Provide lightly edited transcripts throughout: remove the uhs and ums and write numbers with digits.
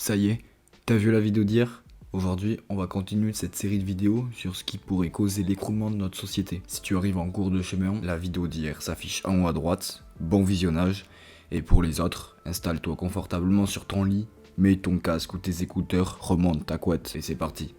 Ça y est, t'as vu la vidéo d'hier? Aujourd'hui, on va continuer cette série de vidéos sur ce qui pourrait causer l'écroulement de notre société. Si tu arrives en cours de chemin, la vidéo d'hier s'affiche en haut à droite. Bon visionnage. Et pour les autres, installe-toi confortablement sur ton lit, mets ton casque ou tes écouteurs, remonte ta couette et c'est parti.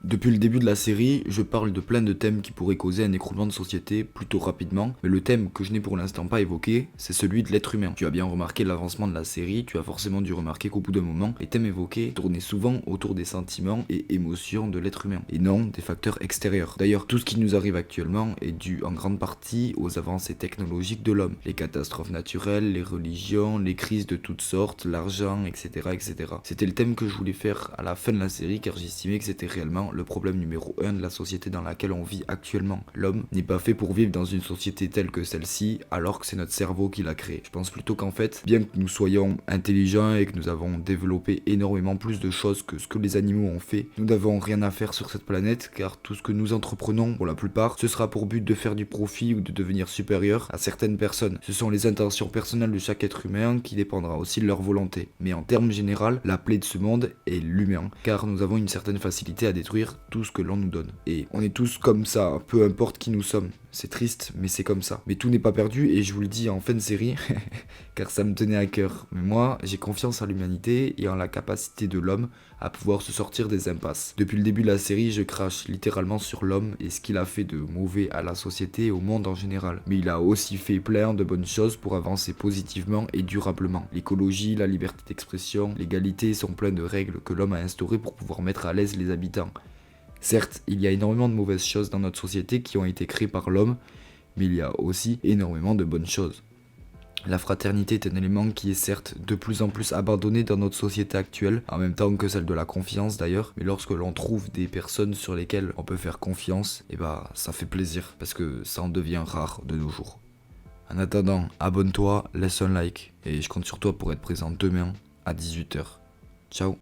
Depuis le début de la série, je parle de plein de thèmes qui pourraient causer un écroulement de société plutôt rapidement, mais le thème que je n'ai pour l'instant pas évoqué, c'est celui de l'être humain. Tu as bien remarqué l'avancement de la série, tu as forcément dû remarquer qu'au bout d'un moment, les thèmes évoqués tournaient souvent autour des sentiments et émotions de l'être humain, et non des facteurs extérieurs. D'ailleurs, tout ce qui nous arrive actuellement est dû en grande partie aux avancées technologiques de l'homme. Les catastrophes naturelles, les religions, les crises de toutes sortes, l'argent, etc., etc. C'était le thème que je voulais faire à la fin de la série car j'estimais que c'était réellement le problème numéro 1 de la société dans laquelle on vit actuellement. L'homme n'est pas fait pour vivre dans une société telle que celle-ci, alors que c'est notre cerveau qui l'a créé. Je pense plutôt qu'en fait, bien que nous soyons intelligents et que nous avons développé énormément plus de choses que ce que les animaux ont fait, nous n'avons rien à faire sur cette planète, car tout ce que nous entreprenons, pour la plupart, ce sera pour but de faire du profit ou de devenir supérieur à certaines personnes. Ce sont les intentions personnelles de chaque être humain qui dépendra aussi de leur volonté. Mais en termes général, la plaie de ce monde est l'humain, car nous avons une certaine facilité à détruire tout ce que l'on nous donne. Et on est tous comme ça, peu importe qui nous sommes. C'est triste, mais c'est comme ça. Mais tout n'est pas perdu, et je vous le dis en fin de série, car ça me tenait à cœur. Mais moi, j'ai confiance en l'humanité et en la capacité de l'homme à pouvoir se sortir des impasses. Depuis le début de la série, je crache littéralement sur l'homme et ce qu'il a fait de mauvais à la société et au monde en général. Mais il a aussi fait plein de bonnes choses pour avancer positivement et durablement. L'écologie, la liberté d'expression, l'égalité sont plein de règles que l'homme a instaurées pour pouvoir mettre à l'aise les habitants. Certes, il y a énormément de mauvaises choses dans notre société qui ont été créées par l'homme, mais il y a aussi énormément de bonnes choses. La fraternité est un élément qui est certes de plus en plus abandonné dans notre société actuelle, en même temps que celle de la confiance d'ailleurs, mais lorsque l'on trouve des personnes sur lesquelles on peut faire confiance, et bah ça fait plaisir, parce que ça en devient rare de nos jours. En attendant, abonne-toi, laisse un like, et je compte sur toi pour être présent demain à 18h. Ciao.